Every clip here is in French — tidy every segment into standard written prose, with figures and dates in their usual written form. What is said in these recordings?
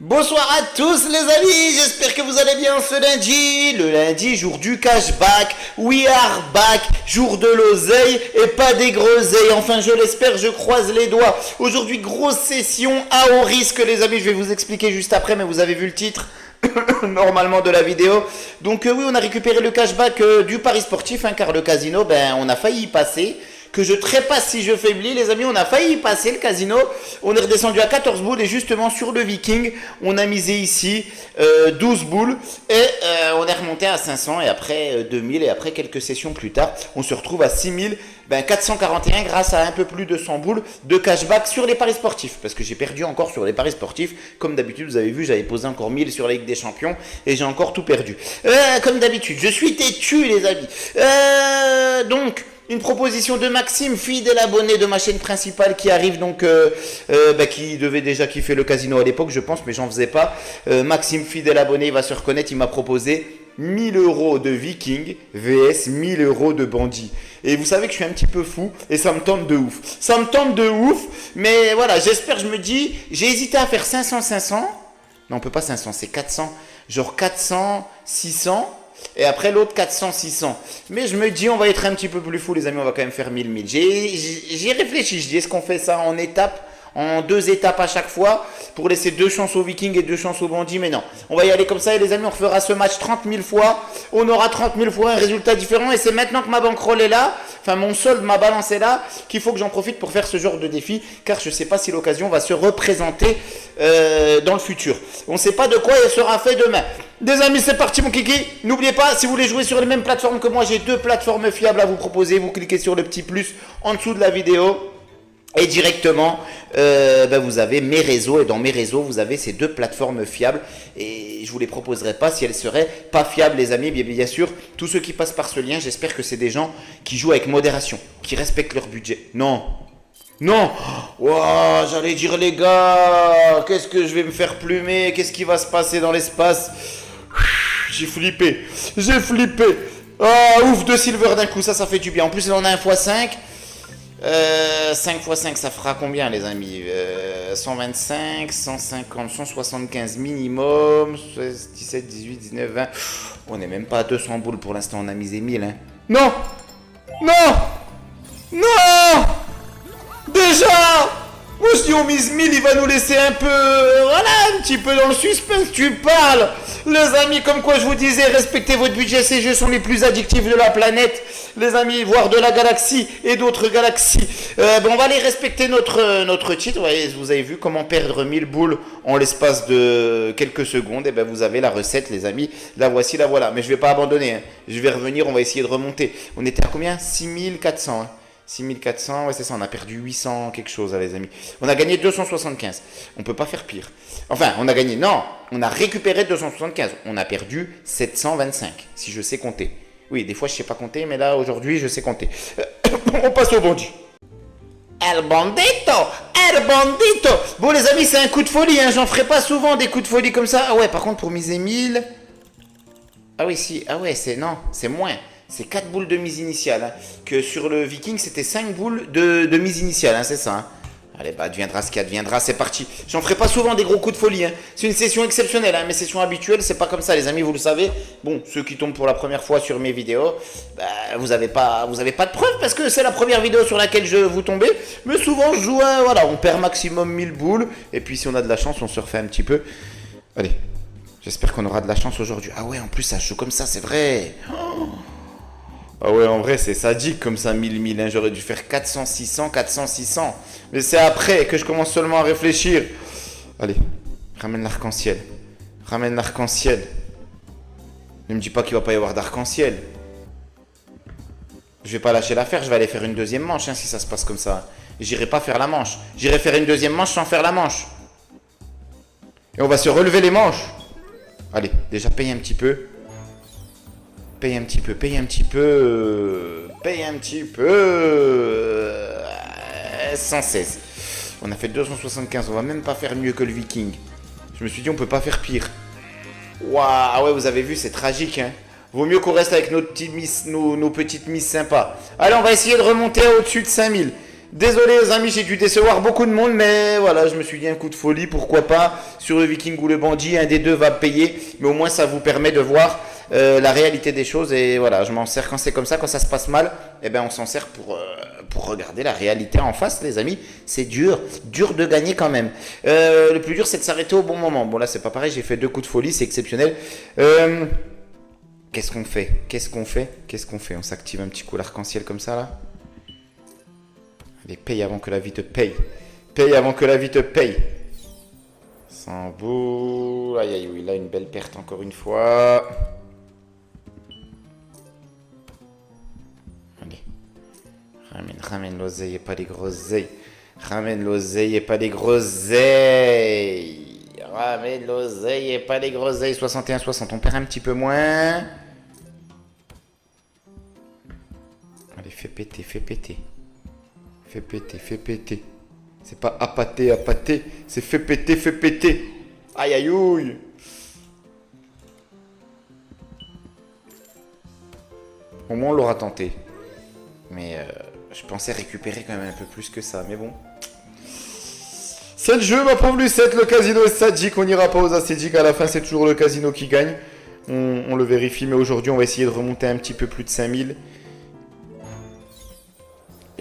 Bonsoir à tous les amis, j'espère que vous allez bien ce lundi. Le lundi, jour du cashback, we are back, jour de l'oseille et pas des groseilles. Enfin je l'espère, je croise les doigts. Aujourd'hui, grosse session à haut risque les amis, je vais vous expliquer juste après, mais vous avez vu le titre normalement de la vidéo. Donc oui, on a récupéré le cashback du pari sportif, car le casino, on a failli y passer. Que je trépasse si je faiblis, les amis, on a failli y passer le casino. On est redescendu à 14 boules et justement sur le Viking, on a misé ici 12 boules et on est remonté à 500 et après 2000 et après quelques sessions plus tard, on se retrouve à 6441 grâce à un peu plus de 100 boules de cashback sur les paris sportifs. Parce que j'ai perdu encore sur les paris sportifs. Comme d'habitude, vous avez vu, j'avais posé encore 1000 sur la Ligue des Champions et j'ai encore tout perdu. Comme d'habitude, je suis têtu les amis. Donc... une proposition de Maxime, fidèle abonné de ma chaîne principale qui arrive donc, qui devait déjà kiffer le casino à l'époque je pense, mais j'en faisais pas. Maxime, fidèle abonné, il va se reconnaître, il m'a proposé 1000 € de Viking vs 1000 € de Bandit. Et vous savez que je suis un petit peu fou et ça me tente de ouf. Ça me tente de ouf, mais voilà, j'espère, je me dis, j'ai hésité à faire 500-500. Non, on peut pas 500, c'est 400. Genre 400-600. Et après l'autre 400-600. Mais je me dis on va être un petit peu plus fou les amis, on va quand même faire 1000-1000. J'ai réfléchi, je dis est-ce qu'on fait ça en étapes, en 2 étapes à chaque fois, pour laisser 2 chances au Viking et 2 chances au Bandit, mais non. On va y aller comme ça et les amis, on refera ce match 30 000 fois, on aura 30 000 fois un résultat différent et c'est maintenant que ma bankroll est là, enfin mon solde, ma balance est là, qu'il faut que j'en profite pour faire ce genre de défi, car je ne sais pas si l'occasion va se représenter dans le futur. On ne sait pas de quoi il sera fait demain. Des amis, c'est parti mon kiki. N'oubliez pas, si vous voulez jouer sur les mêmes plateformes que moi, j'ai 2 plateformes fiables à vous proposer. Vous cliquez sur le petit plus en dessous de la vidéo. Et directement, vous avez mes réseaux. Et dans mes réseaux, vous avez ces 2 plateformes fiables. Et je ne vous les proposerai pas si elles seraient pas fiables, les amis. Bien sûr, tous ceux qui passent par ce lien, j'espère que c'est des gens qui jouent avec modération, qui respectent leur budget. Non. Non, wow, j'allais dire les gars, qu'est-ce que je vais me faire plumer, qu'est-ce qui va se passer dans l'espace? J'ai flippé. Ah, ouf, 2 silver d'un coup, ça fait du bien. En plus, on a un x5. 5 x 5, ça fera combien, les amis? 125, 150, 175 minimum. 16, 17, 18, 19, 20. On n'est même pas à 200 boules pour l'instant, on a misé 1000. Hein. Non! Non! Non! Déjà! Moi je dis on mise 1000, il va nous laisser un peu, voilà, un petit peu dans le suspense, tu parles. Les amis, comme quoi je vous disais, respectez votre budget, ces jeux sont les plus addictifs de la planète. Les amis, voire de la galaxie et d'autres galaxies. On va aller respecter notre titre. Vous avez vu comment perdre 1000 boules en l'espace de quelques secondes. Et vous avez la recette, les amis. La voici, la voilà. Mais je ne vais pas abandonner. Hein. Je vais revenir, on va essayer de remonter. On était à combien? 6400. Hein. 6400, ouais c'est ça, on a perdu 800 quelque chose les amis. On a gagné 275, on peut pas faire pire. Enfin, on a gagné, non, on a récupéré 275, on a perdu 725, si je sais compter. Oui, des fois je sais pas compter, mais là aujourd'hui je sais compter. On passe au bandit. El bandito, el bandito. Bon les amis, c'est un coup de folie, hein. J'en ferai pas souvent des coups de folie comme ça. Ah ouais, par contre pour miser 1000... Ah oui, si, ah ouais, c'est moins. C'est 4 boules de mise initiale. Hein. Que sur le Viking, c'était 5 boules de mise initiale. Hein, c'est ça. Hein. Allez, adviendra ce qui adviendra. C'est parti. J'en ferai pas souvent des gros coups de folie. Hein. C'est une session exceptionnelle. Hein. Mes sessions habituelles, c'est pas comme ça, les amis. Vous le savez. Bon, ceux qui tombent pour la première fois sur mes vidéos, vous avez pas de preuves parce que c'est la première vidéo sur laquelle vous tombez. Mais souvent, je joue. Voilà, on perd maximum 1000 boules. Et puis, si on a de la chance, on se refait un petit peu. Allez. J'espère qu'on aura de la chance aujourd'hui. Ah ouais, en plus, ça joue comme ça, c'est vrai. Oh. Ah ouais, en vrai, c'est sadique comme ça, 1000-1000. Hein. J'aurais dû faire 400-600, 400-600. Mais c'est après que je commence seulement à réfléchir. Allez, ramène l'arc-en-ciel. Ramène l'arc-en-ciel. Ne me dis pas qu'il va pas y avoir d'arc-en-ciel. Je vais pas lâcher l'affaire, je vais aller faire une deuxième manche hein, si ça se passe comme ça. J'irai pas faire la manche. J'irai faire une deuxième manche sans faire la manche. Et on va se relever les manches. Allez, déjà paye un petit peu. Paye un petit peu, paye un petit peu. Paye un petit peu. 116. On a fait 275, on va même pas faire mieux que le Viking. Je me suis dit on peut pas faire pire. Waouh, ah ouais, vous avez vu, c'est tragique. Hein. Vaut mieux qu'on reste avec nos petites miss sympas. Allez, on va essayer de remonter au-dessus de 5000. Désolé les amis, j'ai dû décevoir beaucoup de monde, mais voilà, je me suis dit un coup de folie, pourquoi pas, sur le viking ou le bandit, un des deux va payer, mais au moins ça vous permet de voir la réalité des choses, et voilà, je m'en sers quand c'est comme ça, quand ça se passe mal, eh ben on s'en sert pour regarder la réalité en face, les amis, c'est dur de gagner quand même. Le plus dur c'est de s'arrêter au bon moment. Bon là c'est pas pareil, j'ai fait 2 coups de folie, c'est exceptionnel. Qu'est-ce qu'on fait? On s'active un petit coup l'arc-en-ciel comme ça là. Allez, paye avant que la vie te paye. Paye avant que la vie te paye. Sans boule. Aïe aïe, oui, là une belle perte encore une fois. Allez. Ramène l'oseille et pas les groseilles. Ramène l'oseille et pas les groseilles. Ramène l'oseille et pas les groseilles. 61-60, on perd un petit peu moins. Allez, fais péter. Fais péter. C'est pas appâter, c'est fais péter. Aïe aïe ouille. Au moins on l'aura tenté. Mais je pensais récupérer quand même un peu plus que ça, mais bon. C'est le jeu, ma pauvre Lucette, le casino est sadique, on n'ira pas aux ascédiques, à la fin c'est toujours le casino qui gagne. On le vérifie, mais aujourd'hui on va essayer de remonter un petit peu plus de 5000.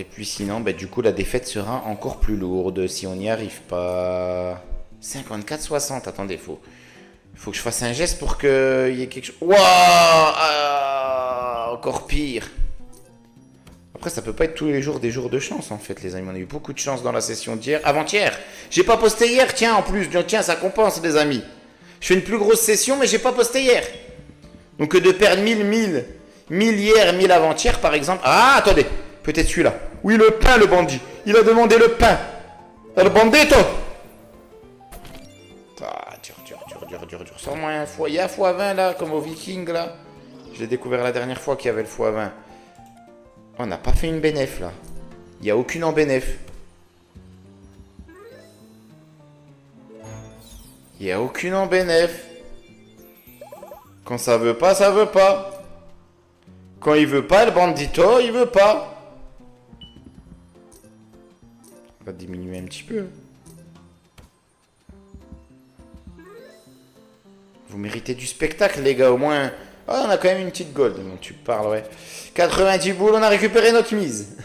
Et puis sinon, bah, du coup, la défaite sera encore plus lourde si on n'y arrive pas. 54-60, attendez, faut que je fasse un geste pour qu'il y ait quelque chose. Waouh, encore pire. Après, ça peut pas être tous les jours des jours de chance, en fait, les amis. On a eu beaucoup de chance dans la session d'hier. Avant-hier, j'ai pas posté hier, tiens, en plus. Tiens, ça compense, les amis. Je fais une plus grosse session, mais j'ai pas posté hier. Donc, de perdre 1000 hier, 1000 avant-hier, par exemple. Ah, attendez. Peut-être celui-là. Oui, le pain, le bandit. Il a demandé le pain. Le bandito. Ah, dur. Sors-moi un fois. Il y a x20 là, comme au viking là. Je l'ai découvert la dernière fois qu'il y avait le x20. On n'a pas fait une bénéf là. Il n'y a aucune en bénéf. Il n'y a aucune en bénéf. Quand ça veut pas, ça veut pas. Quand il veut pas, le bandito, il veut pas. On va diminuer un petit peu. Vous méritez du spectacle, les gars, au moins. Ah, on a quand même une petite gold. Bon, tu parles, ouais. 90 boules, on a récupéré notre mise.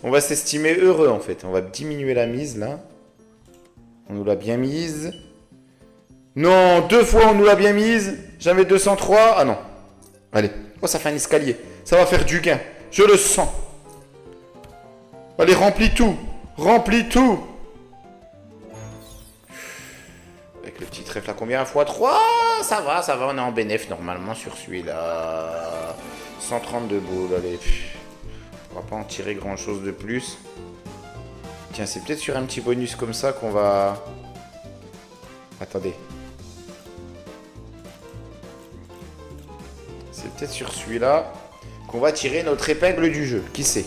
On va s'estimer heureux, en fait. On va diminuer la mise, là. On nous l'a bien mise. Non, 2 fois, on nous l'a bien mise. J'avais 203. Ah non. Allez. Oh, ça fait un escalier. Ça va faire du gain. Je le sens. Allez, remplis tout. Remplis tout. Avec le petit trèfle à combien? x3? Ça va, on est en bénéf normalement sur celui-là. 132 boules, allez. On va pas en tirer grand chose de plus. Tiens, c'est peut-être sur un petit bonus comme ça qu'on va... Attendez. C'est peut-être sur celui-là qu'on va tirer notre épingle du jeu. Qui sait?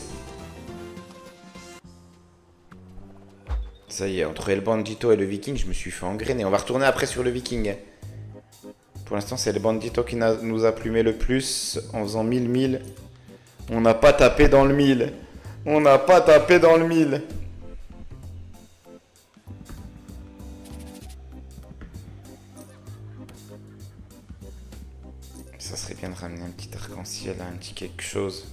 Ça y est, entre El Bandito et le Viking, je me suis fait engrainer. On va retourner après sur le Viking. Pour l'instant, c'est le Bandito qui nous a plumé le plus en faisant 1000. On n'a pas tapé dans le 1000. On n'a pas tapé dans le 1000. Ça serait bien de ramener un petit arc-en-ciel, un petit quelque chose.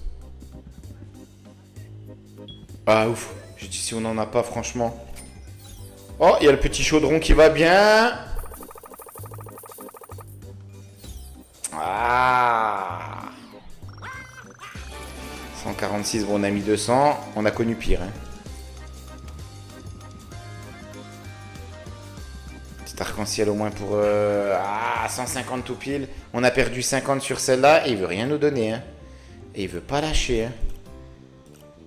Ah ouf, je dis si on n'en a pas franchement. Oh, il y a le petit chaudron qui va bien. Ah 146, bon on a mis 200. On a connu pire. Hein. Petit arc-en-ciel au moins pour... 150 tout pile. On a perdu 50 sur celle-là et il veut rien nous donner. Hein. Et il veut pas lâcher. Hein.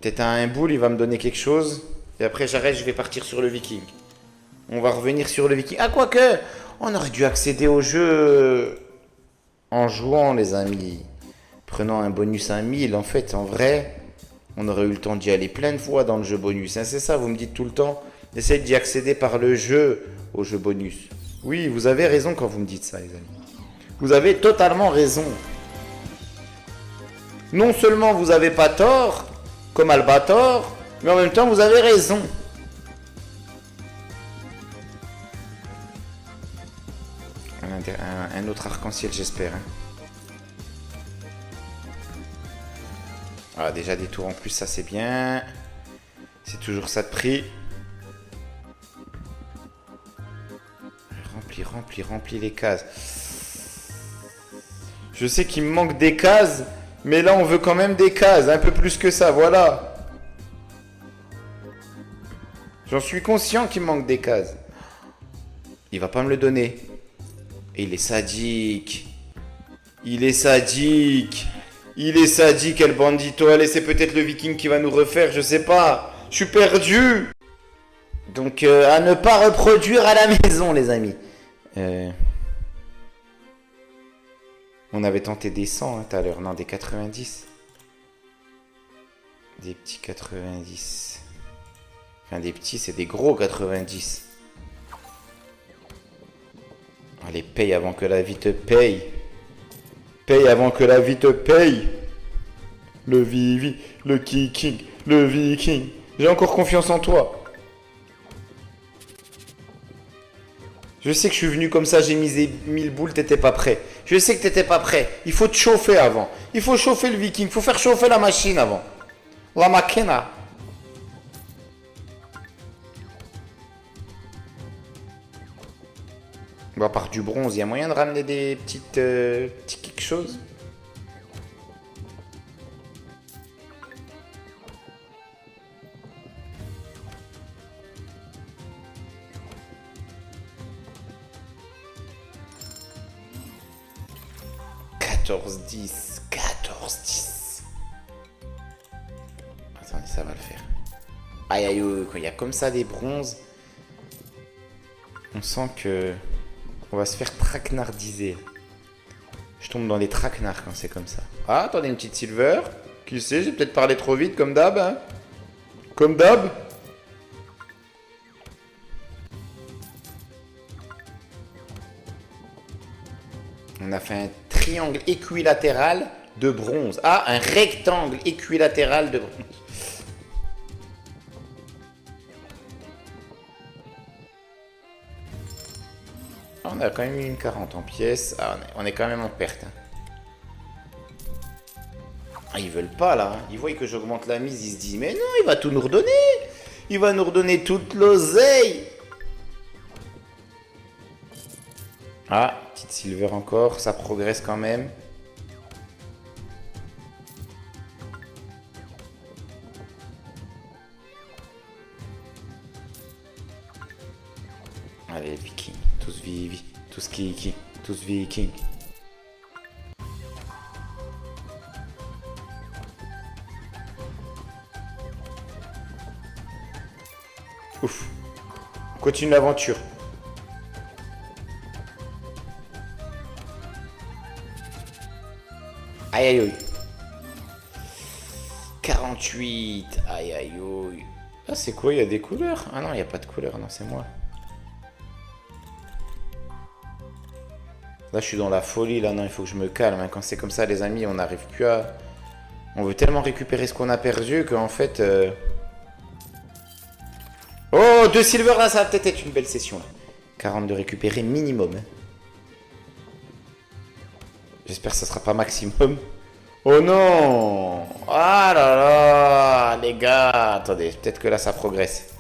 Peut-être à un boule, il va me donner quelque chose. Et après j'arrête, je vais partir sur le Viking. On va revenir sur le Viking. Ah, quoique, on aurait dû accéder au jeu en jouant, les amis. Prenant un bonus à 1000, en fait, en vrai, on aurait eu le temps d'y aller plein de fois dans le jeu bonus. Hein, c'est ça, vous me dites tout le temps. Essayez d'y accéder par le jeu au jeu bonus. Oui, vous avez raison quand vous me dites ça, les amis. Vous avez totalement raison. Non seulement vous n'avez pas tort, comme Albator, Mais en même temps, vous avez raison. Un autre arc-en-ciel, j'espère. Hein. Ah, déjà des tours en plus, ça c'est bien. C'est toujours ça de prix. Remplis les cases. Je sais qu'il me manque des cases, mais là on veut quand même des cases, un peu plus que ça, voilà. J'en suis conscient qu'il me manque des cases. Il va pas me le donner. Et il est sadique. Il est sadique. Il est sadique, El Bandito. Allez, c'est peut-être le viking qui va nous refaire, je sais pas. Je suis perdu. Donc, à ne pas reproduire à la maison, les amis. On avait tenté des 100 hein, tout à l'heure. Non, des 90. Des petits 90. Enfin, des petits, c'est des gros 90. Allez, paye avant que la vie te paye. Paye avant que la vie te paye. Le Vivi, le Kiking, le Viking. J'ai encore confiance en toi. Je sais que je suis venu comme ça, j'ai misé 1000 boules, t'étais pas prêt. Je sais que t'étais pas prêt. Il faut te chauffer avant. Il faut chauffer le Viking. Il faut faire chauffer la machine avant. La machina. Bon, à part du bronze, il y a moyen de ramener des petites petits quelque chose. Quatorze 10. Attendez, ça va le faire. Aïe aïe aïe, quand il y a comme ça des bronzes, on sent que on va se faire traquenardiser. Je tombe dans les traquenards quand c'est comme ça. Ah, attendez, une petite silver. Qui sait, j'ai peut-être parlé trop vite comme d'hab. Hein, comme d'hab. On a fait un triangle équilatéral de bronze. Ah, un rectangle équilatéral de bronze. On a quand même eu une 40 en pièces. Ah, on est quand même en perte. Hein. Ah, ils veulent pas là. Ils voient que j'augmente la mise. Ils se disent, mais non, il va tout nous redonner. Il va nous redonner toute l'oseille. Ah, petite silver encore. Ça progresse quand même. Allez, viking. Tous vivi. Tous kiki. Tous viking. Ouf. On continue l'aventure. Aïe aïe aïe. 48. Aïe aïe aïe. Ah, c'est quoi? Il y a des couleurs? Ah non, il n'y a pas de couleurs. Non, c'est moi. Là, je suis dans la folie. Là, non, il faut que je me calme. Hein. Quand c'est comme ça, les amis, on n'arrive plus à... On veut tellement récupérer ce qu'on a perdu qu'en fait... Oh, 2 silver, là, ça va peut-être être une belle session. Là. 40 de récupérer minimum. Hein. J'espère que ça sera pas maximum. Oh non! Ah là là! Les gars! Attendez, peut-être que là, ça progresse.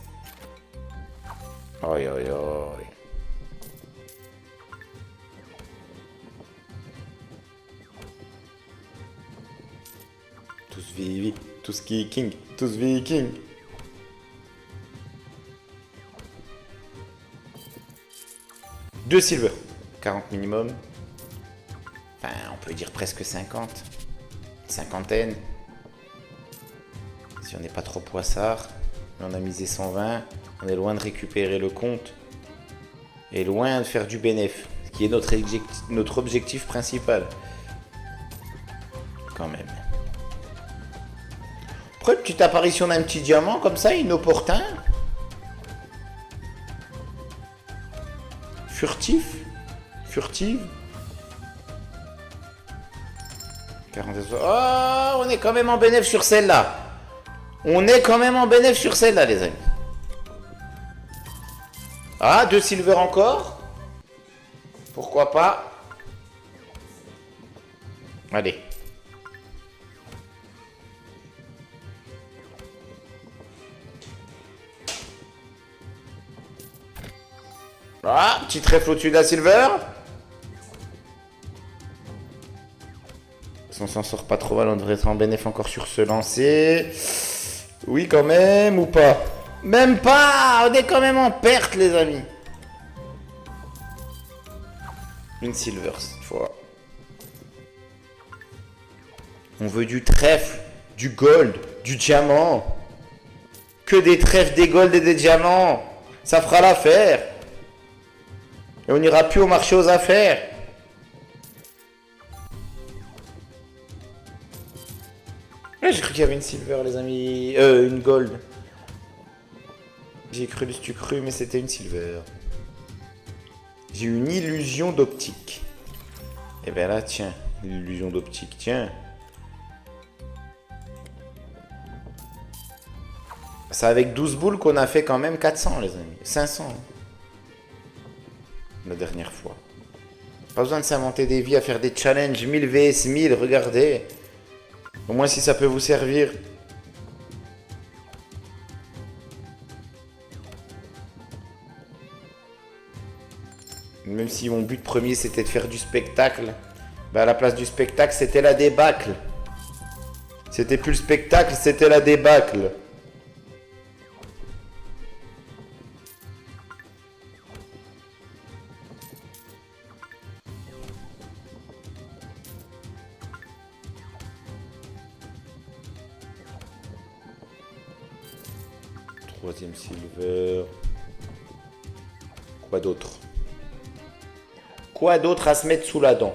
Oi, oi, oi. Tous vivi, tous kiking, tous viking. Deux silver, 40 minimum. Enfin, on peut dire presque 50. Cinquantaine. Si on n'est pas trop poissard. On a misé 120. On est loin de récupérer le compte. Et loin de faire du bénéf. Ce qui est notre objectif principal. Quand même. Après, une petite apparition d'un petit diamant comme ça, inopportun. Furtif. Furtive. 40... Oh, on est quand même en bénéf sur celle-là. On est quand même en bénéfice sur celle-là, les amis. Ah, 2 silver encore. Pourquoi pas? Allez. Ah, petit trèfle au-dessus de la silver. Si on s'en sort pas trop mal, on devrait être en bénéfice encore sur ce lancer. Oui, quand même, ou pas? Même pas. On est quand même en perte, les amis. Une silver cette fois. On veut du trèfle, du gold, du diamant. Que des trèfles, des golds et des diamants. Ça fera l'affaire. Et on n'ira plus au marché aux affaires. Ouais, j'ai cru qu'il y avait une silver, les amis. Une gold. J'ai cru, tu cru, mais c'était une silver. J'ai eu une illusion d'optique. Et bien là, tiens, l'illusion d'optique, tiens. C'est avec 12 boules qu'on a fait quand même 400, les amis. 500. La dernière fois. Pas besoin de s'inventer des vies à faire des challenges 1000 vs 1000, regardez. Au moins si ça peut vous servir. Même si mon but premier c'était de faire du spectacle, bah à la place du spectacle c'était la débâcle. C'était plus le spectacle, c'était la débâcle. Troisième silver. Quoi d'autre? Quoi d'autre à se mettre sous la dent?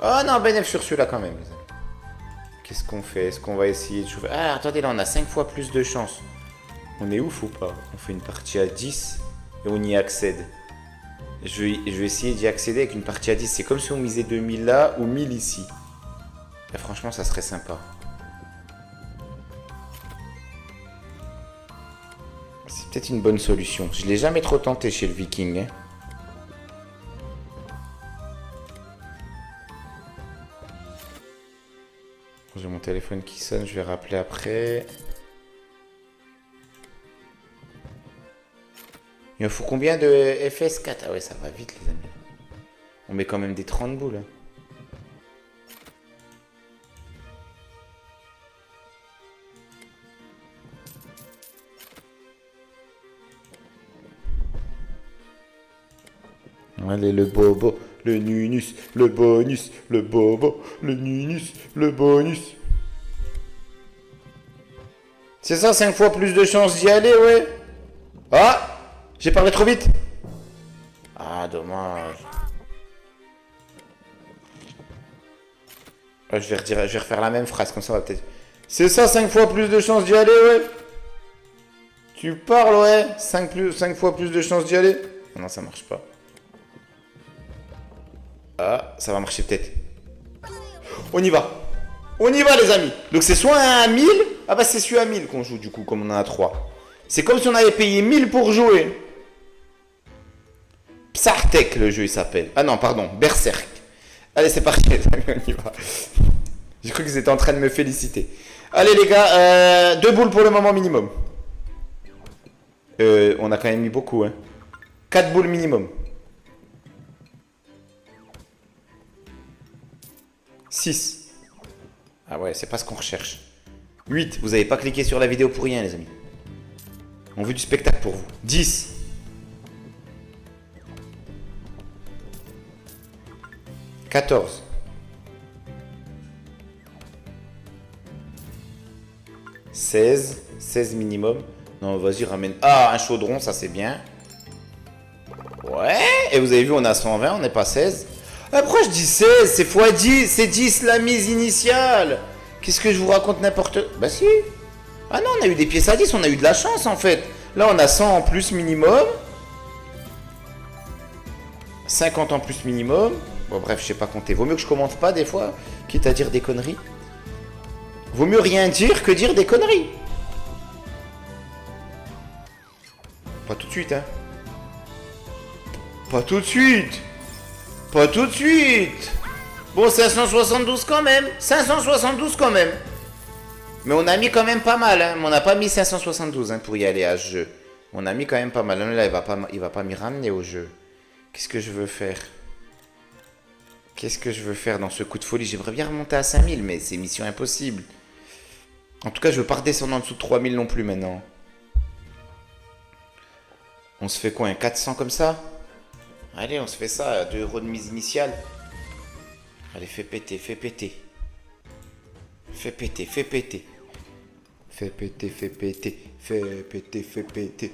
Oh non, bénéfice sur celui-là quand même. Qu'est-ce qu'on fait? Est-ce qu'on va essayer de chauffer? Ah, attendez, là on a 5 fois plus de chance. On est ouf ou pas? On fait une partie à 10 et on y accède. Je vais essayer d'y accéder avec une partie à 10. C'est comme si on misait 2000 là ou 1000 ici. Et franchement, ça serait sympa. C'est peut-être une bonne solution. Je l'ai jamais trop tenté chez le Viking. Hein. J'ai mon téléphone qui sonne, je vais rappeler après. Il me faut combien de FS4? Ah ouais, ça va vite les amis. On met quand même des 30 boules. Hein. Allez, le bobo, le nunus, le bonus, le bobo, le nunus, le bonus. C'est ça, 5 fois plus de chances d'y aller, ouais. Ah! J'ai parlé trop vite. Ah, dommage. Ah, je vais refaire la même phrase, comme ça on va peut-être... C'est ça, 5 fois plus de chances d'y aller, ouais. Tu parles, ouais. 5 fois plus de chances d'y aller. Non, ça marche pas. Ah, ça va marcher peut-être. On y va. On y va, les amis. Donc c'est soit un 1000. Ah bah c'est celui à 1000 qu'on joue, du coup, comme on en a 3. C'est comme si on avait payé 1000 pour jouer. Psartek, le jeu, il s'appelle. Ah non, pardon, Berserk. Allez, c'est parti, les amis, on y va. J'ai cru qu'ils étaient en train de me féliciter. Allez, les gars, 2 boules pour le moment minimum. On a quand même mis beaucoup, hein. 4 boules minimum. 6. Ah ouais, c'est pas ce qu'on recherche. 8. Vous n'avez pas cliqué sur la vidéo pour rien, les amis. On veut du spectacle pour vous. 10. 14. 16. 16 minimum. Non, vas-y, ramène. Ah, un chaudron, ça c'est bien. Ouais. Et vous avez vu, on a 120, on n'est pas 16. Ah, pourquoi je dis 16? C'est x 10. C'est 10 la mise initiale. Qu'est-ce que je vous raconte n'importe... Bah si. Ah non, on a eu des pièces à 10, on a eu de la chance en fait. Là, on a 100 en plus minimum. 50 en plus minimum. Bon bref, je sais pas compter. Vaut mieux que je commente pas des fois, quitte à dire des conneries. Vaut mieux rien dire que dire des conneries. Pas tout de suite, hein. Pas tout de suite. Pas tout de suite. Bon, 572 quand même. 572 quand même. Mais on a mis quand même pas mal, hein. Mais on n'a pas mis 572 hein, pour y aller à ce jeu. On a mis quand même pas mal. Là, il va pas m'y ramener au jeu. Qu'est-ce que je veux faire? Qu'est-ce que je veux faire dans ce coup de folie? J'aimerais bien remonter à 5000, mais c'est mission impossible. En tout cas, je veux pas redescendre en dessous de 3000 non plus maintenant. On se fait quoi, un 400 comme ça? Allez, on se fait ça, 2 € de mise initiale. Allez, fais péter, fais péter. Fais péter, fais péter. Fais péter, fais péter. Fais péter, fais péter.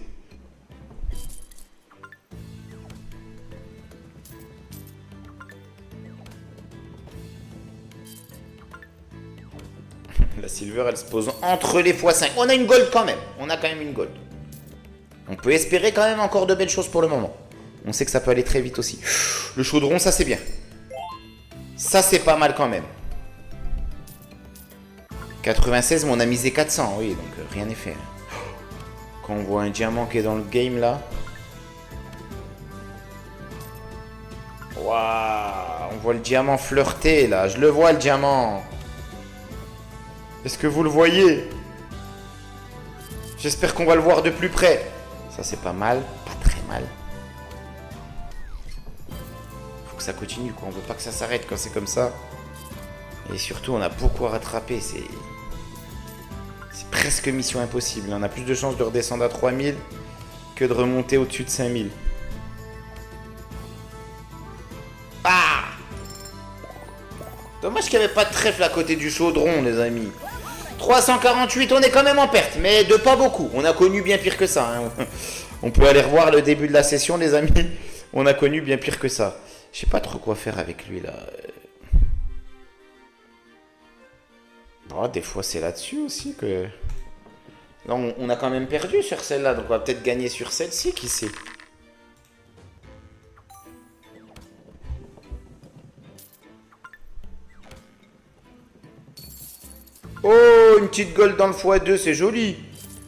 La silver, elle se pose entre les x5. On a une gold quand même. On a quand même une gold. On peut espérer quand même encore de belles choses pour le moment. On sait que ça peut aller très vite aussi. Le chaudron, ça c'est bien. Ça c'est pas mal quand même. 96, mais on a misé 400. Oui, donc rien n'est fait. Quand on voit un diamant qui est dans le game là. Waouh, on voit le diamant flirter là. Je le vois le diamant. Est-ce que vous le voyez? J'espère qu'on va le voir de plus près. Ça c'est pas mal, pas très mal. Faut que ça continue quoi, on veut pas que ça s'arrête quand c'est comme ça. Et surtout on a beaucoup à rattraper, c'est presque mission impossible. On a plus de chances de redescendre à 3000 que de remonter au-dessus de 5000. Ah! Dommage qu'il n'y avait pas de trèfle à côté du chaudron les amis. 348, on est quand même en perte, mais de pas beaucoup. On a connu bien pire que ça. Hein. On peut aller revoir le début de la session, les amis. On a connu bien pire que ça. Je sais pas trop quoi faire avec lui, là. Oh, des fois, c'est là-dessus aussi que... Là, on a quand même perdu sur celle-là, donc on va peut-être gagner sur celle-ci, qui sait. Oh, une petite gold dans le x2, c'est joli.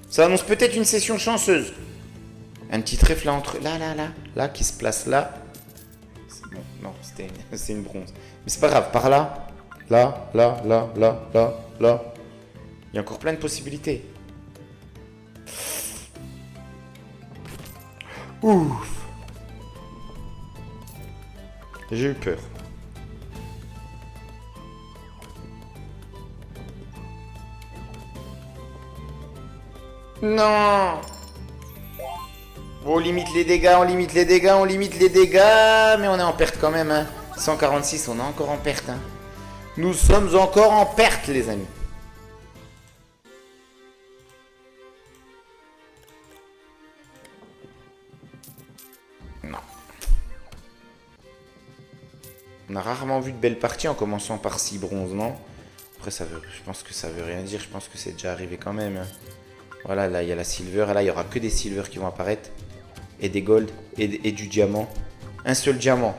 Ça annonce peut-être une session chanceuse. Un petit trèfle là entre... Là, qui se place là. Bon, non, c'est une bronze. Mais c'est pas grave, par là. Là. Il y a encore plein de possibilités. Ouf. J'ai eu peur. Non. Bon, on limite les dégâts, on limite les dégâts, on limite les dégâts. Mais on est en perte quand même, hein. 146, on est encore en perte, hein. Nous sommes encore en perte, les amis. Non. On a rarement vu de belles parties en commençant par 6 bronzes, non? Après, je pense que ça veut rien dire. Je pense que c'est déjà arrivé quand même, hein. Voilà, là, il y a la silver. Et là, il n'y aura que des silver qui vont apparaître. Et des gold. Et du diamant. Un seul diamant.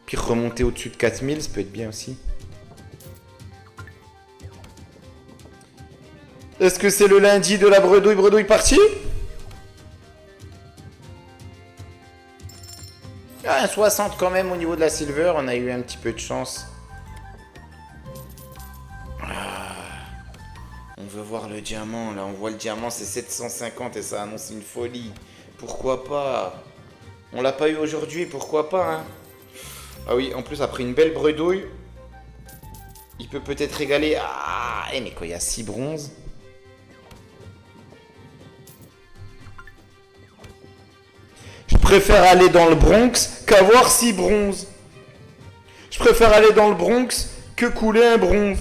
Puis remonter au-dessus de 4000, ça peut être bien aussi. Est-ce que c'est le lundi de la bredouille partie? Ah, un 60 quand même au niveau de la silver. On a eu un petit peu de chance. On veut voir le diamant, là, on voit le diamant, c'est 750 et ça annonce une folie. Pourquoi pas? On l'a pas eu aujourd'hui, pourquoi pas, hein? Ah oui, en plus, après une belle bredouille, il peut peut-être régaler. Ah, mais quand il y a 6 bronzes... Je préfère aller dans le Bronx qu'avoir 6 bronzes. Je préfère aller dans le Bronx que couler un bronze.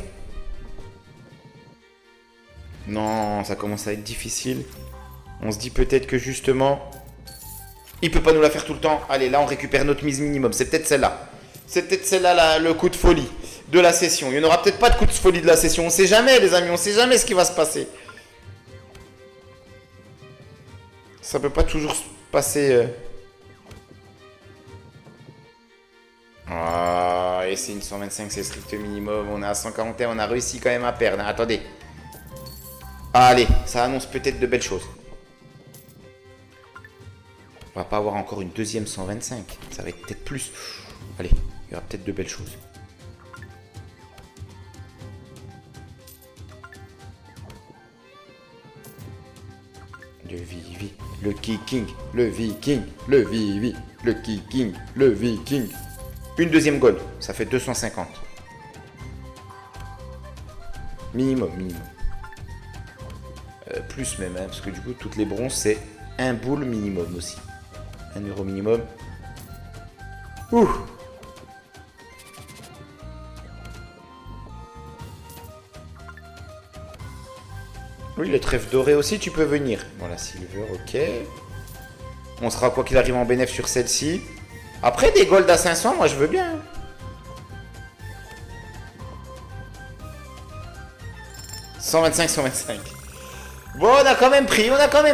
Non, ça commence à être difficile. On se dit peut-être que justement... Il peut pas nous la faire tout le temps. Allez, là on récupère notre mise minimum. C'est peut-être celle-là. C'est peut-être celle-là le coup de folie de la session. Il n'y en aura peut-être pas de coup de folie de la session. On sait jamais les amis, on sait jamais ce qui va se passer. Ça peut pas toujours se passer... Ah, et c'est une 125, c'est strict minimum. On est à 141, on a réussi quand même à perdre. Attendez. Allez, ça annonce peut-être de belles choses. On va pas avoir encore une deuxième 125. Ça va être peut-être plus. Allez, il y aura peut-être de belles choses. Le Vivi, le Kiking, le Viking, le Vivi, le Kiking, le Viking. Une deuxième gold, ça fait 250. Minimum. Plus même, hein, parce que du coup, toutes les bronzes, c'est un boule minimum aussi. 1 euro minimum. Ouh. Oui, le trèfle doré aussi, tu peux venir. Voilà, silver, ok. On sera quoi qu'il arrive en bénéf sur celle-ci. Après, des golds à 500, moi je veux bien. 125, 125. Bon, on a quand même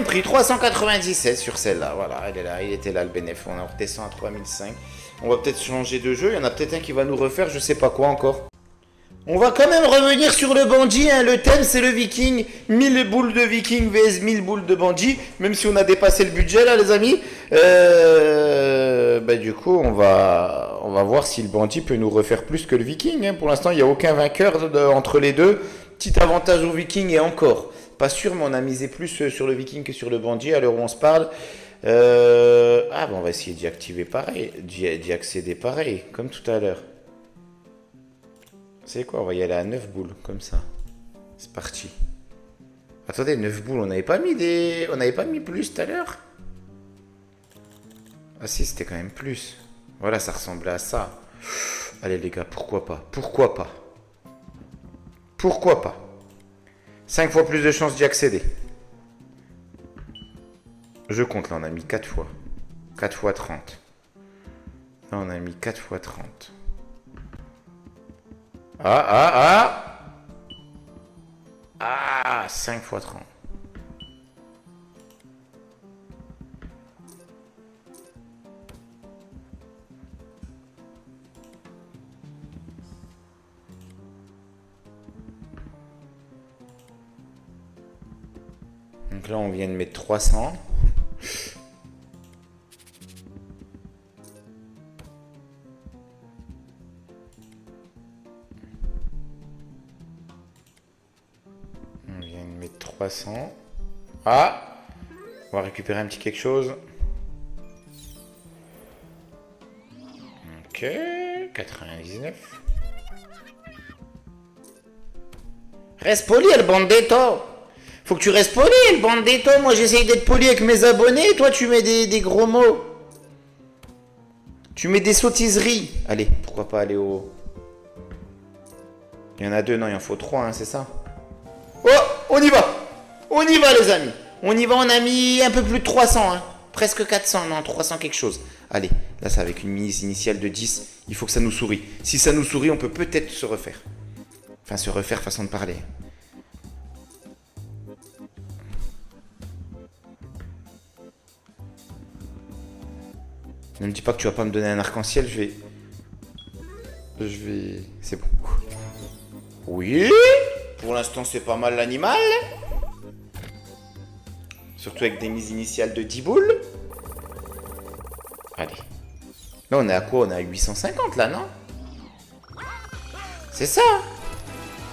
pris 397 sur celle-là. Voilà, elle est là, il était là le bénéf. On redescend à 3005. On va peut-être changer de jeu. Il y en a peut-être un qui va nous refaire, je sais pas quoi encore. On va quand même revenir sur le bandit, hein. Le thème c'est le viking, 1000 boules de viking vs 1000 boules de bandit, même si on a dépassé le budget là les amis. Du coup on va voir si le bandit peut nous refaire plus que le viking, hein. Pour l'instant il n'y a aucun vainqueur entre les deux. Petit avantage au viking et encore, pas sûr mais on a misé plus sur le viking que sur le bandit à l'heure où on se parle. On va essayer d'y activer pareil, d'y accéder pareil, comme tout à l'heure. C'est quoi, on va y aller à 9 boules, comme ça. C'est parti. Attendez, 9 boules, on n'avait pas mis plus tout à l'heure? Ah si, c'était quand même plus. Voilà, ça ressemblait à ça. Allez les gars, pourquoi pas? 5 fois plus de chances d'y accéder. Je compte, là, on a mis 4 fois. 4 fois 30. Là, on a mis 4 fois 30. Ah, 5 fois 30. Donc là, on vient de mettre 300. On vient de mettre 300. Ah! On va récupérer un petit quelque chose. Ok, 99. Reste poli, el bandito. Faut que tu restes poli, el bandito. Moi, j'essaye d'être poli avec mes abonnés. Toi, tu mets des gros mots. Tu mets des sottiseries. Allez, pourquoi pas aller au... Il y en a 2, non, il en faut 3, hein, c'est ça? Oh, on y va. On y va, les amis. On y va, on a mis un peu plus de 300, hein. Presque 400, non, 300 quelque chose. Allez, là, c'est avec une mise initiale de 10. Il faut que ça nous sourie. Si ça nous sourit, on peut peut-être se refaire. Enfin, se refaire, façon de parler. Ne me dis pas que tu vas pas me donner un arc-en-ciel, je vais... C'est bon. Oui. Pour l'instant, c'est pas mal l'animal. Surtout avec des mises initiales de 10 boules. Allez. Là, on est à quoi? On est à 850, là, non? C'est ça.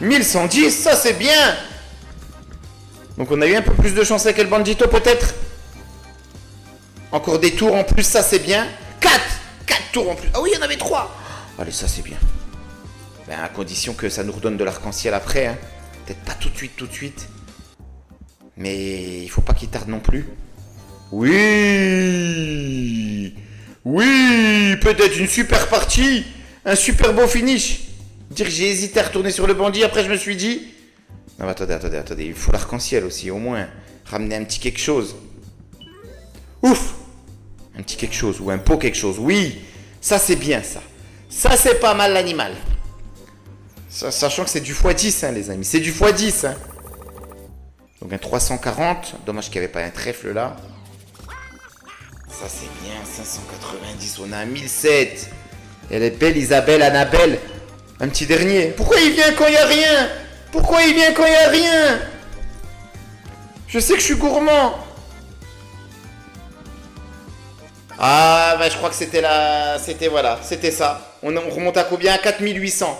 1110, ça, c'est bien. Donc, on a eu un peu plus de chance avec El Bandito, peut-être. Encore des tours en plus, ça, c'est bien. 4 tours en plus. Ah oui, il y en avait 3. Allez, ça, c'est bien. Ben, à condition que ça nous redonne de l'arc-en-ciel après, hein. Peut-être pas tout de suite. Mais il faut pas qu'il tarde non plus. Oui, peut-être une super partie. Un super beau finish. Dire que j'ai hésité à retourner sur le bandit. Après, je me suis dit... Non, mais attendez. Il faut l'arc-en-ciel aussi, au moins. Ramener un petit quelque chose. Ouf. Un petit quelque chose. Ou un pot quelque chose. Oui. Ça, c'est bien, ça. Ça, c'est pas mal, l'animal. Sachant que c'est du x10, hein, les amis. C'est du x10, hein. Donc un 340. Dommage qu'il n'y avait pas un trèfle là. Ça c'est bien. 590. On a un 1007. Elle est belle, Isabelle, Annabelle. Un petit dernier. Pourquoi il vient quand il n'y a rien? Pourquoi il vient quand il n'y a rien? Je sais que je suis gourmand. Ah, bah je crois que c'était la... C'était, voilà, c'était ça. On remonte à combien? À 4800.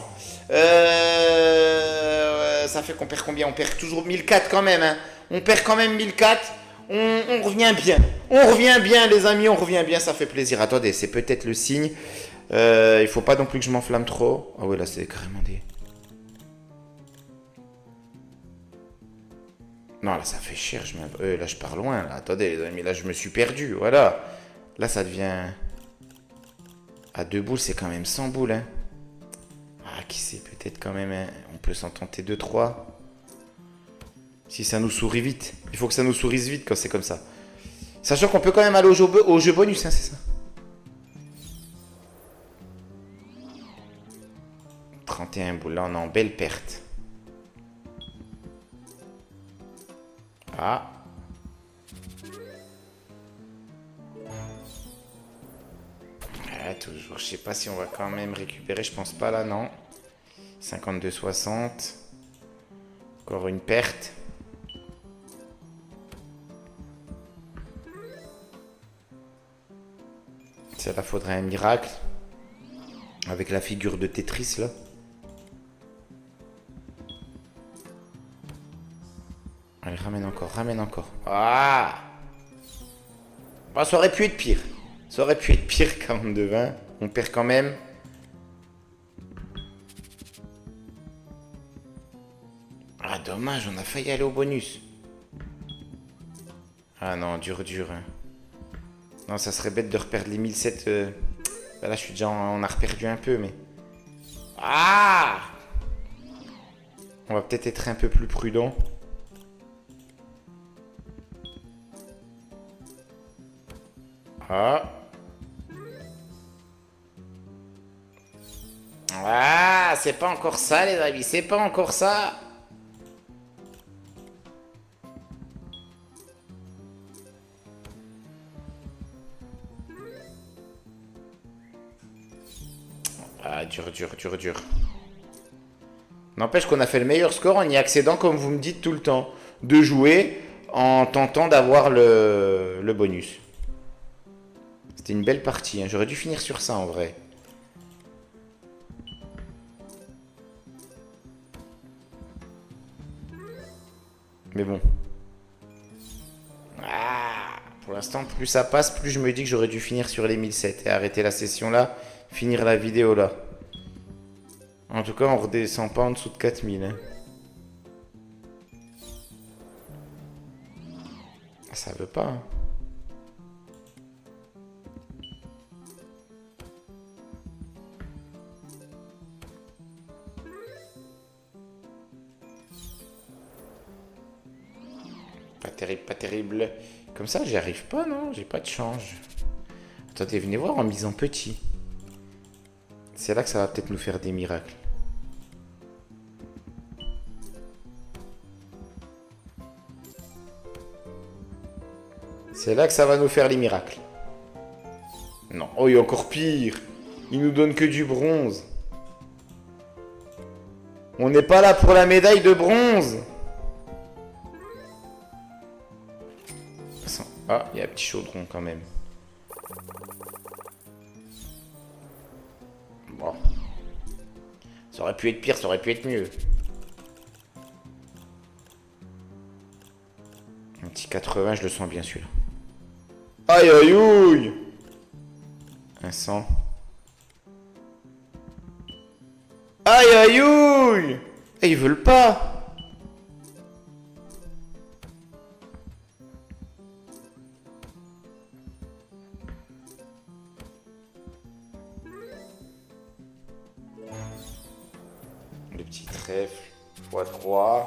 Ça fait qu'on perd combien? On perd toujours 1004 quand même, hein. On perd quand même 1004. On revient bien. On revient bien, les amis, on revient bien, ça fait plaisir. Attendez, c'est peut-être le signe. Il faut pas non plus que je m'enflamme trop. Ah ouais, là, c'est carrément des... Non, là, ça fait cher. Là, je pars loin. Là. Attendez, les amis, là, je me suis perdu. Voilà. Là, ça devient... À 2 boules, c'est quand même 100 boules, hein. Ah, qui sait, peut-être quand même, hein. On peut s'en tenter 2-3. Si ça nous sourit vite. Il faut que ça nous sourisse vite quand c'est comme ça. Sachant qu'on peut quand même aller au jeu bonus, hein, c'est ça. 31 boules, là on est en belle perte. Ah. Ah, toujours, je sais pas si on va quand même récupérer, je pense pas là, non. 52,60. Encore une perte. Ça là faudrait un miracle. Avec la figure de Tetris là. Allez, ramène encore, ramène encore. Ah, bah, ça aurait pu être pire. Ça aurait pu être pire, 42,20. On perd quand même. Ah, dommage, on a failli aller au bonus. Ah non, dur, dur. Hein. Non, ça serait bête de reperdre les 1007. Bah là, je suis déjà... On a reperdu un peu, mais... Ah, on va peut-être être un peu plus prudent. Ah. Ah, c'est pas encore ça, les amis. C'est pas encore ça. Ah, dur, dur, dur, dur. N'empêche qu'on a fait le meilleur score en y accédant, comme vous me dites tout le temps, de jouer en tentant d'avoir le bonus. C'était une belle partie, hein. J'aurais dû finir sur ça en vrai. Mais bon. Ah, pour l'instant, plus ça passe, plus je me dis que j'aurais dû finir sur les 1007 et arrêter la session là, finir la vidéo là. En tout cas, on redescend pas en dessous de 4000. Hein. Ça veut pas. Hein. Pas terrible, pas terrible. Comme ça, j'y arrive pas, non? J'ai pas de change. Attendez, venez voir en misant petit. C'est là que ça va peut-être nous faire des miracles. C'est là que ça va nous faire les miracles. Non, oh, il y a encore pire. Il nous donne que du bronze. On n'est pas là pour la médaille de bronze. Ah, il y a un petit chaudron quand même. Bon. Ça aurait pu être pire, ça aurait pu être mieux. Un petit 80, je le sens bien celui-là. Aïe aïe aïe. Un 100. Aïe aïe aïe. Et ils veulent pas. Le petit trèfle, x3.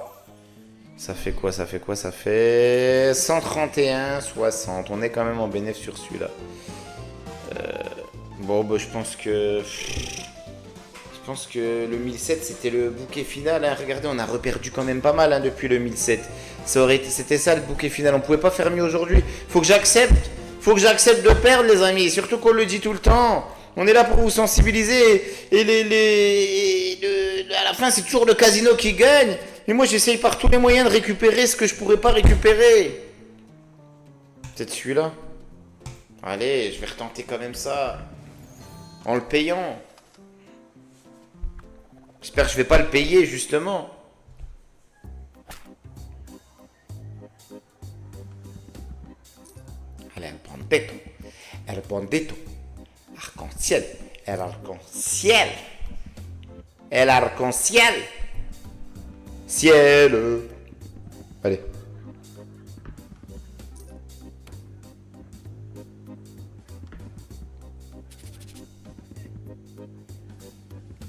Ça fait quoi? Ça fait quoi? Ça fait 131,60. On est quand même en bénéf sur celui-là. Bon, bah, je pense que le 1007 c'était le bouquet final. Hein. Regardez, on a reperdu quand même pas mal hein, depuis le 1007. C'était ça le bouquet final. On pouvait pas faire mieux aujourd'hui. Faut que j'accepte de perdre, les amis. Surtout qu'on le dit tout le temps. On est là pour vous sensibiliser. Et à la fin, c'est toujours le casino qui gagne. Et moi, j'essaye par tous les moyens de récupérer ce que je pourrais pas récupérer. Peut-être celui-là. Allez, je vais retenter quand même ça. En le payant. J'espère que je vais pas le payer, justement. Allez, el bandito. El bandito. Arc-en-ciel. El arc-en-ciel. El arc-en-ciel. Ciel. Allez.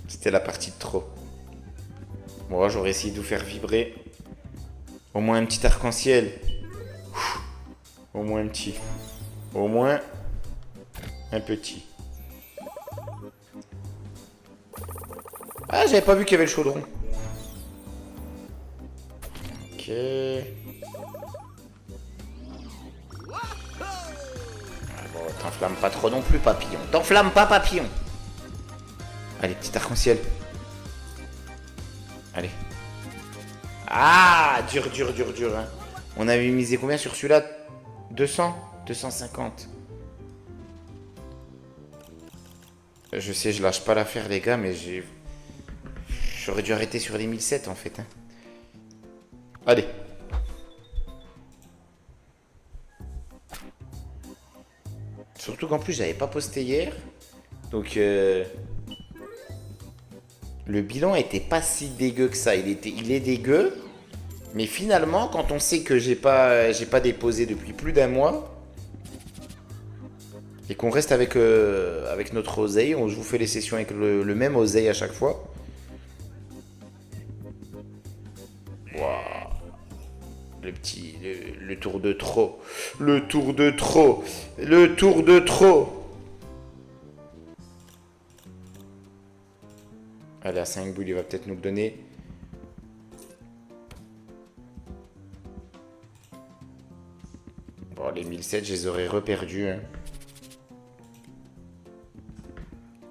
C'était la partie de trop. Bon, j'aurais essayé de vous faire vibrer. Au moins un petit arc-en-ciel. Au moins un petit. Au moins un petit. Ah, j'avais pas vu qu'il y avait le chaudron. Ok. Ah bon, t'enflamme pas trop non plus, papillon. T'enflamme pas, papillon. Allez, petit arc-en-ciel. Allez. Ah, dur, hein. On avait misé combien sur celui-là? 200? 250. Je sais, je lâche pas l'affaire, les gars, mais j'aurais dû arrêter sur les 1007, en fait. Hein. Allez. Surtout qu'en plus, j'avais pas posté hier. Donc, le bilan était pas si dégueu que ça. Il est dégueu. Mais finalement, quand on sait que j'ai pas déposé depuis plus d'un mois et qu'on reste avec notre oseille, je vous fais les sessions avec le même oseille à chaque fois. Waouh. Le tour de trop. Le tour de trop. Le tour de trop. Allez, à 5 boules, il va peut-être nous le donner. Bon, les 1007, je les aurais reperdus. Hein.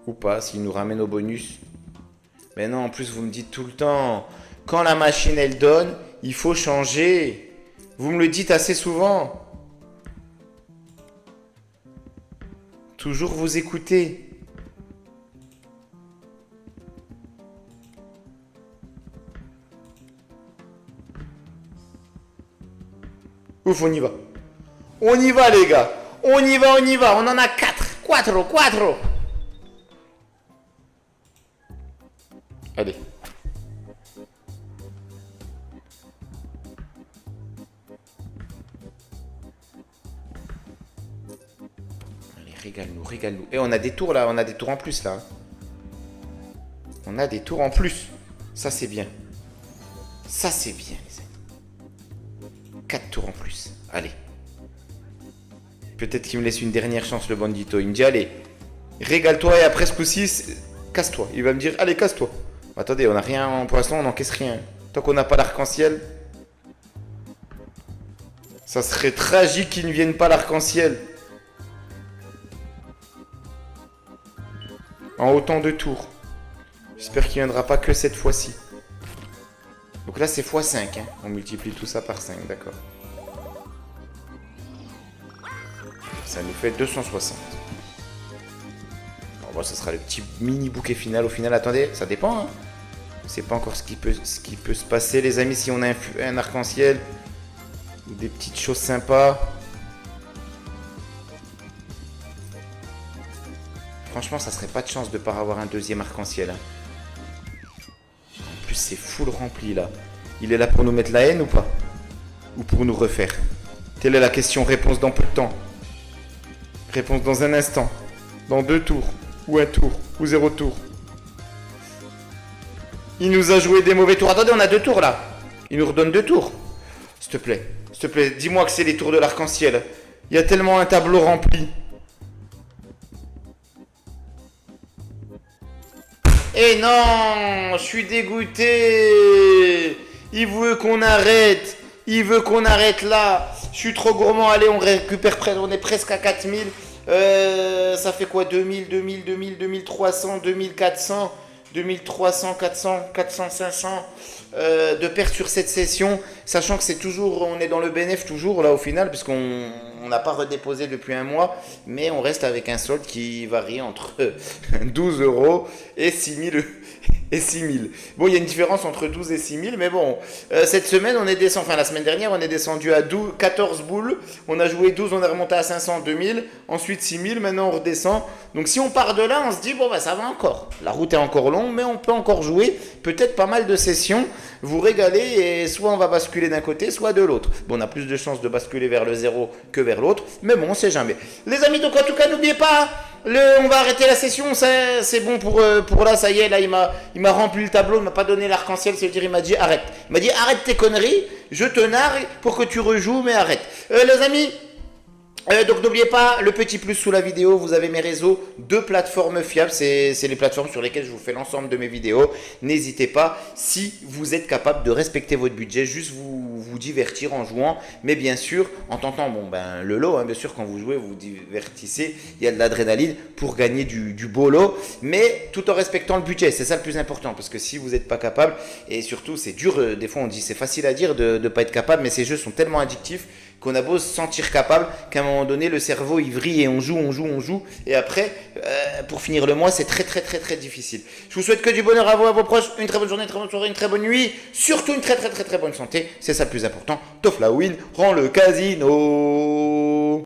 Ou pas, s'il nous ramène au bonus. Mais non, en plus, vous me dites tout le temps, quand la machine, elle donne, il faut changer. Vous me le dites assez souvent. Toujours vous écouter. Ouf, on y va. On y va, les gars. On y va. On en a 4. 4. Allez. Allez, régale-nous. Et on a des tours, là. On a des tours en plus, là. On a des tours en plus. Ça, c'est bien. Ça, c'est bien, les amis. 4 tours en plus. Allez. Peut-être qu'il me laisse une dernière chance, le bandito. Il me dit, allez, régale-toi et après ce coup-ci, casse-toi. Il va me dire, allez, casse-toi. Attendez, on n'a rien pour l'instant, on n'encaisse rien. Tant qu'on n'a pas l'arc-en-ciel, ça serait tragique qu'il ne vienne pas l'arc-en-ciel. En autant de tours. J'espère qu'il ne viendra pas que cette fois-ci. Donc là, c'est x5. Hein. On multiplie tout ça par 5, d'accord. Ça nous fait 260. Bon, ça sera le petit mini bouquet final. Au final, attendez, ça dépend. Hein. On ne sait pas encore ce qui peut se passer, les amis, si on a un arc-en-ciel. Ou des petites choses sympas. Franchement, ça serait pas de chance de ne pas avoir un deuxième arc-en-ciel. Hein. En plus, c'est full rempli, là. Il est là pour nous mettre la haine ou pas? Ou pour nous refaire? Telle est la question. Réponse dans peu de temps. Réponse dans un instant. Dans 2 tours. Ou 1 tour. Ou 0 tour. Il nous a joué des mauvais tours. Attendez, on a 2 tours, là. Il nous redonne 2 tours. S'il te plaît, dis-moi que c'est les tours de l'arc-en-ciel. Il y a tellement un tableau rempli. Eh non, je suis dégoûté. Il veut qu'on arrête. Il veut qu'on arrête là. Je suis trop gourmand. Allez, on récupère on est presque à 4000. Ça fait quoi? 2000, 2000, 2000, 2300, 2400, 2300, 400, 400, 500 de pertes sur cette session, sachant que c'est toujours, on est dans le bénéfice toujours là au final, puisqu'on n'a pas redéposé depuis un mois, mais on reste avec un solde qui varie entre 12 euros et 6000 et 6000. Bon, il y a une différence entre 12 et 6000, mais bon, cette semaine, on est descendu, enfin la semaine dernière, on est descendu à 12, 14 boules, on a joué 12, on est remonté à 500, 2000, ensuite 6000, maintenant on redescend. Donc si on part de là, on se dit, bon, bah ça va encore. La route est encore longue, mais on peut encore jouer, peut-être pas mal de sessions, vous régaler, et soit on va basculer d'un côté, soit de l'autre. Bon, on a plus de chances de basculer vers le zéro que vers l'autre, mais bon, on sait jamais. Les amis, donc en tout cas, n'oubliez pas, on va arrêter la session, c'est bon pour là, ça y est, là il m'a rempli le tableau, il m'a pas donné l'arc-en-ciel, c'est-à-dire il m'a dit arrête. Il m'a dit arrête tes conneries, je te nargue pour que tu rejoues, mais arrête. Les amis, donc n'oubliez pas le petit plus sous la vidéo, vous avez mes réseaux, 2 plateformes fiables, c'est les plateformes sur lesquelles je vous fais l'ensemble de mes vidéos. N'hésitez pas, si vous êtes capable de respecter votre budget, juste vous divertir en jouant, mais bien sûr en tentant le lot, hein, bien sûr quand vous jouez vous divertissez, il y a de l'adrénaline pour gagner du beau lot, mais tout en respectant le budget, c'est ça le plus important, parce que si vous n'êtes pas capable, et surtout c'est dur, des fois on dit c'est facile à dire de ne pas être capable, mais ces jeux sont tellement addictifs qu'on a beau se sentir capable, qu'à un moment donné, le cerveau, il vrille et on joue. Et après, pour finir le mois, c'est très difficile. Je vous souhaite que du bonheur à vous, à vos proches. Une très bonne journée, une très bonne soirée, une très bonne nuit. Surtout une très bonne santé. C'est ça le plus important. Toflawin rend le casino.